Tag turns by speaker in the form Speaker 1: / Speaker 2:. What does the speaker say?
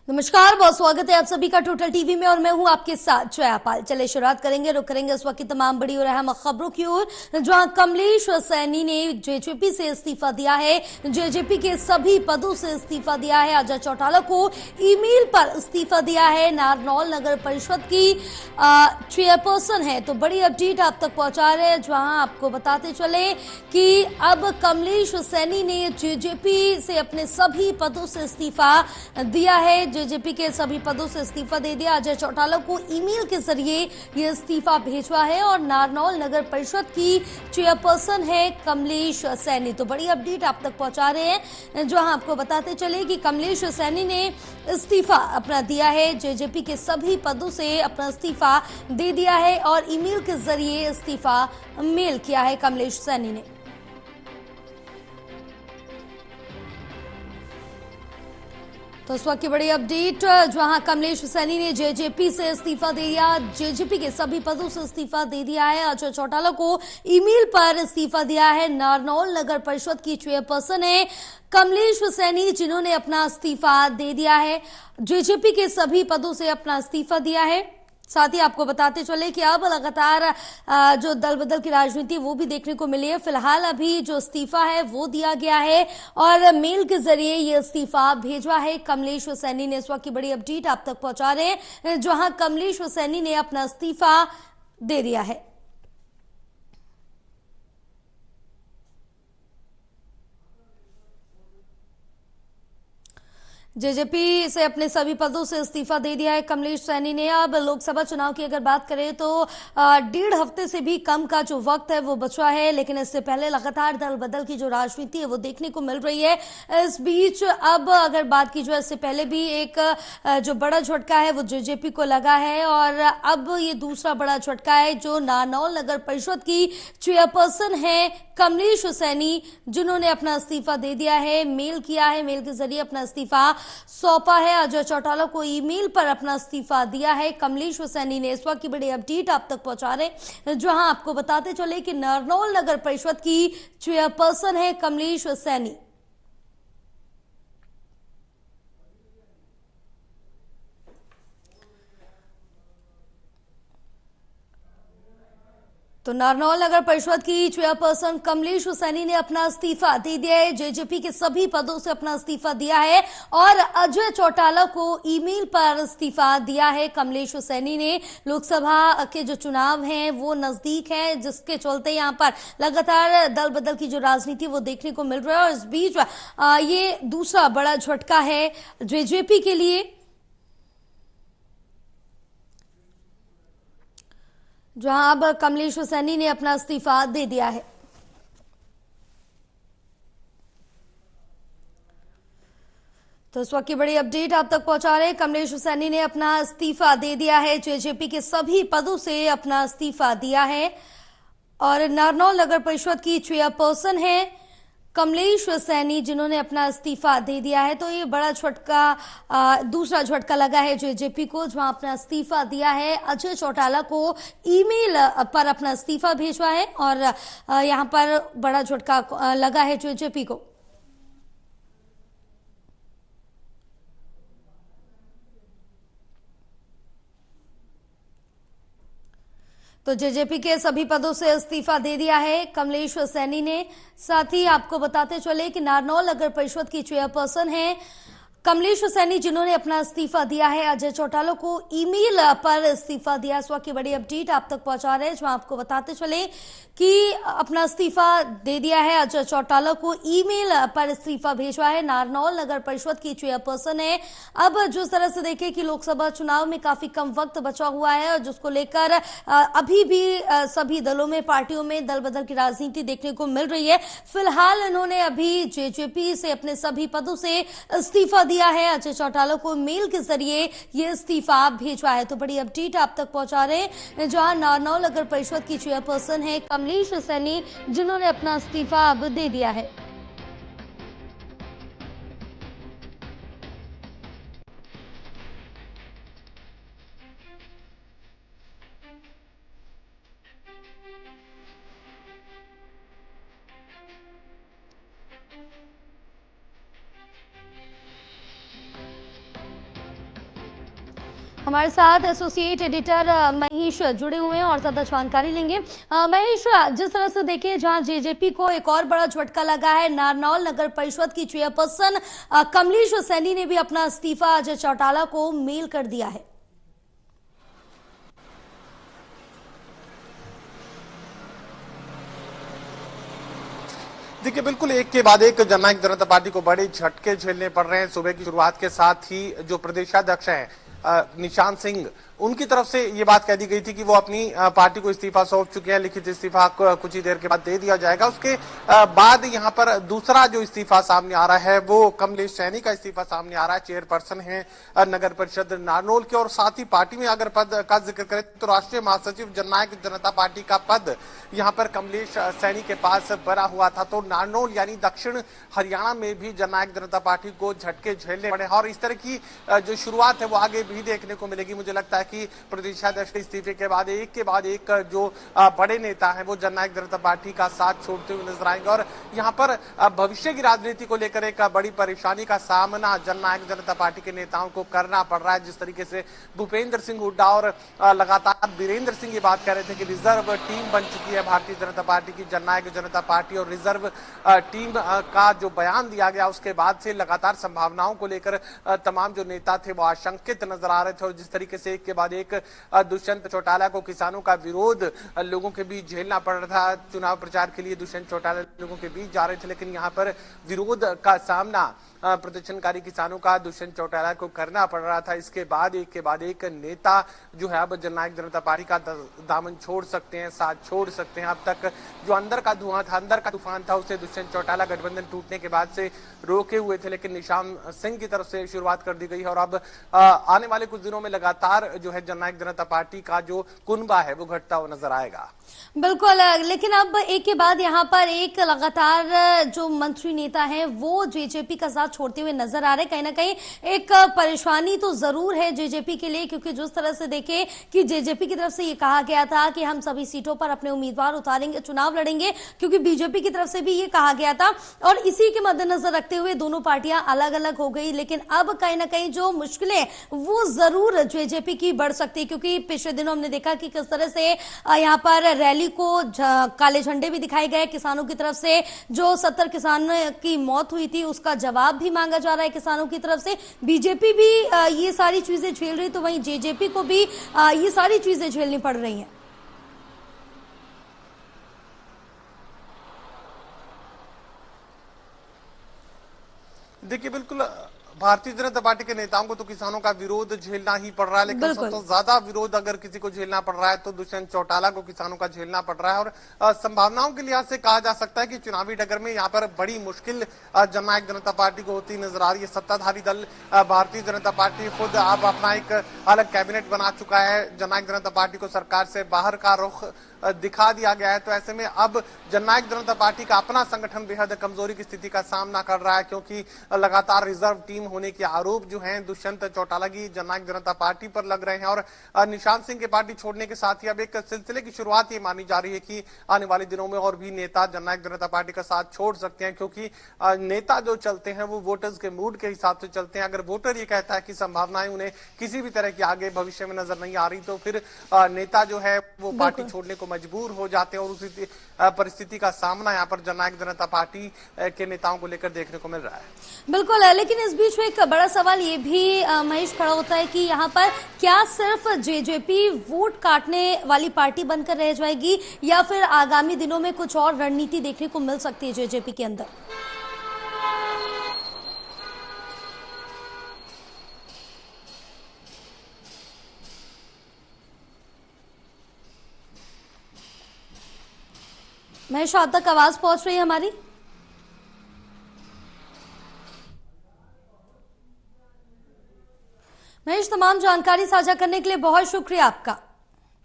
Speaker 1: नमस्कार, बहुत स्वागत है आप सभी का टोटल टीवी में और मैं हूं आपके साथ जया पाल। चले शुरुआत करेंगे, रुक करेंगे इस वक्त की तमाम बड़ी और अहम खबरों की ओर, जहां कमलेश सैनी ने जेजेपी से इस्तीफा दिया है। जेजेपी के सभी पदों से इस्तीफा दिया है। अजय चौटाला को ईमेल पर इस्तीफा दिया है। नारनौल नगर परिषद की चेयरपर्सन है, तो बड़ी अपडेट आप तक पहुंचा रहे हैं, जहां आपको बताते चले कि अब कमलेश सैनी ने जेजेपी से अपने सभी पदों से इस्तीफा दिया है। जेजेपी के सभी पदों से इस्तीफा दे दिया। अजय चौटाला को ईमेल के जरिए ये इस्तीफा भेजवा है और नारनौल नगर परिषद की चेयरपर्सन है कमलेश सैनी। तो बड़ी अपडेट आप तक पहुंचा रहे हैं, जो आपको बताते चले कि कमलेश सैनी ने इस्तीफा अपना दिया है। जेजेपी के सभी पदों से अपना इस्तीफा दे दिया है और ईमेल के जरिए इस्तीफा मेल किया है कमलेश सैनी ने। तो इस वक्त की बड़ी अपडेट, जहां कमलेश सैनी ने जेजेपी से इस्तीफा दे दिया। जेजेपी के सभी पदों से इस्तीफा दे दिया है। अजय चौटाला को ईमेल पर इस्तीफा दिया है। नारनौल नगर परिषद की चेयरपर्सन है कमलेश सैनी, जिन्होंने अपना इस्तीफा दे दिया है। जेजेपी के सभी पदों से अपना इस्तीफा दिया है। साथ ही आपको बताते चले कि अब लगातार जो दल बदल की राजनीति वो भी देखने को मिली है। फिलहाल अभी जो इस्तीफा है वो दिया गया है और मेल के जरिए ये इस्तीफा भेजवा है कमलेश सैनी ने। इस वक्त की बड़ी अपडेट आप तक पहुंचा रहे हैं, जहां कमलेश सैनी ने अपना इस्तीफा दे दिया है। जेजेपी से अपने सभी पदों से इस्तीफा दे दिया है कमलेश सैनी ने। अब लोकसभा चुनाव की अगर बात करें तो 1.5 हफ्ते से भी कम का जो वक्त है वो बचा है, लेकिन इससे पहले लगातार दल बदल की जो राजनीति है वो देखने को मिल रही है। इस बीच अब अगर बात की जाए, इससे पहले भी एक जो बड़ा झटका है वो जेजेपी को लगा है और अब ये दूसरा बड़ा झटका है जो नारनौल नगर परिषद की चेयरपर्सन है कमलेश सैनी, जिन्होंने अपना इस्तीफा दे दिया है, मेल किया है, मेल के जरिए अपना इस्तीफा सौंपा है। अजय चौटाला को ईमेल पर अपना इस्तीफा दिया है कमलेश सैनी ने। इस वक्त की बड़ी अपडेट आप तक पहुंचा रहे, जहां आपको बताते चले कि नारनौल नगर परिषद की चेयरपर्सन है कमलेश सैनी। तो नारनौल नगर परिषद की चेयरपर्सन कमलेश सैनी ने अपना इस्तीफा दे दिया है। जेजेपी के सभी पदों से अपना इस्तीफा दिया है और अजय चौटाला को ईमेल पर इस्तीफा दिया है कमलेश सैनी ने। लोकसभा के जो चुनाव हैं वो नजदीक हैं, जिसके चलते यहां पर लगातार दल बदल की जो राजनीति वो देखने को मिल रहा है और इस बीच ये दूसरा बड़ा झटका है जेजेपी के लिए, जहां अब कमलेश सैनी ने अपना इस्तीफा दे दिया है। तो इस वक्त की बड़ी अपडेट आप तक पहुंचा रहे हैं, कमलेश सैनी ने अपना इस्तीफा दे दिया है। जेजेपी के सभी पदों से अपना इस्तीफा दिया है और नारनौल नगर परिषद की चेयरपर्सन है कमलेश सैनी, जिन्होंने अपना इस्तीफा दे दिया है। तो ये बड़ा झटका, दूसरा झटका लगा है जेजेपी को, जहां अपना इस्तीफा दिया है। अजय चौटाला को ईमेल पर अपना इस्तीफा भेजवा है और यहां पर बड़ा झटका लगा है जेजेपी को। तो जेजेपी के सभी पदों से इस्तीफा दे दिया है कमलेश सैनी ने। साथ ही आपको बताते चले कि नारनौल नगर परिषद की चेयरपर्सन है कमलेश सैनी, जिन्होंने अपना इस्तीफा दिया है। अजय चौटाला को ईमेल पर इस्तीफा दिया। इस वक्त की बड़ी अपडेट आप तक पहुंचा रहे हैं, जो आपको बताते चले कि अपना इस्तीफा दे दिया है। अजय चौटाला को ईमेल पर इस्तीफा भेजवा है। नारनौल नगर परिषद की चेयरपर्सन है। अब जिस तरह से देखें कि लोकसभा चुनाव में काफी कम वक्त बचा हुआ है और जिसको लेकर अभी भी सभी दलों में, पार्टियों में दल बदल की राजनीति देखने को मिल रही है। फिलहाल इन्होंने अभी जेजेपी से अपने सभी पदों से इस्तीफा दिया है। अजय चौटाला को मेल के जरिए ये इस्तीफा भेजवा है। तो बड़ी अपडेट आप तक पहुंचा रहे हैं, जहां नारनौल नगर परिषद की चेयरपर्सन है कमलेश सैनी, जिन्होंने अपना इस्तीफा अब दे दिया है। हमारे साथ एसोसिएट एडिटर महेश जुड़े हुए हैं और ज्यादा जानकारी लेंगे। महेश, जिस तरह से देखिए, जहां जेजेपी को एक और बड़ा झटका लगा है, नारनौल नगर परिषद की चेयरपर्सन कमलेश सैनी ने भी अपना इस्तीफा अजय चौटाला को मेल कर दिया है।
Speaker 2: देखिए, बिल्कुल एक के बाद एक जननायक जनता पार्टी को बड़े झटके झेलने पड़ रहे हैं। सुबह की शुरुआत के साथ ही जो प्रदेशाध्यक्ष हैं निशांत सिंह, उनकी तरफ से ये बात कह दी गई थी कि वो अपनी पार्टी को इस्तीफा सौंप चुके हैं। लिखित इस्तीफा कुछ ही देर के बाद दे दिया जाएगा। उसके बाद यहाँ पर दूसरा जो इस्तीफा सामने आ रहा है वो कमलेश सैनी का इस्तीफा सामने आ रहा है। चेयरपर्सन है नगर परिषद नारनौल के, और साथ ही पार्टी में अगर पद का जिक्र करें तो राष्ट्रीय महासचिव जननायक जनता पार्टी का पद यहाँ पर कमलेश सैनी के पास बना हुआ था। तो नारनौल यानी दक्षिण हरियाणा में भी जननायक जनता पार्टी को झटके झेलने पड़े, और इस तरह की जो शुरुआत है वो आगे भी देखने को मिलेगी। मुझे लगता है कि प्रदेशाध्यक्ष के इस्तीफे के बाद एक जो बड़े नेता हैं वो जननायक जनता पार्टी का साथ छोड़ते हुए नजर आएंगे, और यहाँ पर भविष्य की राजनीति को लेकर एक बड़ी परेशानी का सामना जननायक जनता पार्टी के नेताओं को करना पड़ रहा है। जिस तरीके से भूपेंद्र सिंह हुड्डा और लगातार वीरेंद्र सिंह ये बात कह रहे थे कि रिजर्व टीम बन चुकी है भारतीय जनता पार्टी की, जननायक जनता पार्टी, और रिजर्व टीम का जो बयान दिया गया उसके बाद से लगातार संभावनाओं को लेकर तमाम जो नेता थे वो आशंकित नजर आ रहे थे। और जिस तरीके से एक के बाद एक दुष्यंत चौटाला को किसानों का विरोध लोगों के बीच झेलना पड़ रहा था। चुनाव प्रचार के लिए दुष्यंत चौटाला लोगों के बीच जा रहे थे, लेकिन यहाँ पर विरोध का सामना प्रदर्शनकारी किसानों का दुष्यंत चौटाला को करना पड़ रहा था। इसके बाद एक नेता जो है अब जननायक जनता पार्टी का दामन छोड़ सकते हैं, साथ छोड़ सकते हैं। अब तक जो अंदर का धुआं था, अंदर का तूफान था, उसे दुष्यंत चौटाला गठबंधन टूटने के बाद से रोके हुए थे, लेकिन निशांत सिंह की तरफ से शुरुआत कर दी गई है। और अब आने वाले कुछ दिनों में लगातार जो है जननायक जनता पार्टी का जो कुनबा है वो घटता हुआ नजर आएगा।
Speaker 1: बिल्कुल, लेकिन अब एक के बाद यहाँ पर एक लगातार जो मंत्री नेता हैं वो जेजेपी का साथ छोड़ते हुए नजर आ रहे हैं। कहीं ना कहीं एक परेशानी तो जरूर है जेजेपी के लिए, क्योंकि जिस तरह से देखें कि जेजेपी की तरफ से ये कहा गया था कि हम सभी सीटों पर अपने उम्मीदवार उतारेंगे, चुनाव लड़ेंगे, क्योंकि बीजेपी की तरफ से भी ये कहा गया था, और इसी के मद्देनजर रखते हुए दोनों पार्टियां अलग अलग हो गई। लेकिन अब कहीं ना कहीं जो मुश्किलें वो जरूर जेजेपी की बढ़ सकती है, क्योंकि पिछले दिनों हमने देखा कि किस तरह से यहाँ पर रैली को काले झंडे भी दिखाए गए किसानों की तरफ से। जो 70 किसानों की मौत हुई थी उसका जवाब भी मांगा जा रहा है किसानों की तरफ से। बीजेपी भी ये सारी चीजें झेल रही, तो वहीं जेजेपी को भी ये सारी चीजें झेलनी पड़ रही हैं।
Speaker 2: देखिए, बिल्कुल भारतीय जनता पार्टी के नेताओं को तो किसानों का विरोध झेलना ही पड़ रहा है, लेकिन सबसे ज्यादा विरोध अगर किसी को झेलना पड़ रहा है तो दुष्यंत चौटाला को किसानों का झेलना पड़ रहा है। और संभावनाओं के लिहाज से कहा जा सकता है कि चुनावी डगर में यहाँ पर बड़ी मुश्किल जननायक जनता पार्टी को होती नजर आ रही है। सत्ताधारी दल भारतीय जनता पार्टी खुद अब अपना एक अलग कैबिनेट बना चुका है। जननायक जनता पार्टी को सरकार से बाहर का रुख दिखा दिया गया है। तो ऐसे में अब जननायक जनता पार्टी का अपना संगठन बेहद कमजोरी की स्थिति का सामना कर रहा है, क्योंकि लगातार रिजर्व टीम होने के आरोप जो हैं दुष्यंत चौटाला की जननायक जनता पार्टी पर लग रहे हैं। और निशांत सिंह के पार्टी छोड़ने के साथ ही अब एक सिलसिले की शुरुआत ये मानी जा रही है कि आने वाले दिनों में और भी नेता जननायक जनता पार्टी का साथ छोड़ सकते हैं, क्योंकि नेता जो चलते हैं वो वोटर्स के मूड के हिसाब से चलते हैं। अगर वोटर ये कहता है कि संभावनाएं उन्हें किसी भी तरह की आगे भविष्य में नजर नहीं आ रही, तो फिर नेता जो है वो पार्टी छोड़ने को मजबूर हो जाते हैं, और उसी परिस्थिति का सामना यहाँ पर जननायक जनता पार्टी के नेताओं को लेकर देखने को मिल रहा है।
Speaker 1: बिल्कुल, लेकिन इस बीच में एक बड़ा सवाल ये भी महेश खड़ा होता है कि यहाँ पर क्या सिर्फ जेजेपी वोट काटने वाली पार्टी बनकर रह जाएगी, या फिर आगामी दिनों में कुछ और रणनीति देखने को मिल सकती है जेजेपी के अंदर? महेश, आप तक आवाज पहुंच रही है हमारी? महेश, तमाम जानकारी साझा करने के लिए बहुत शुक्रिया आपका।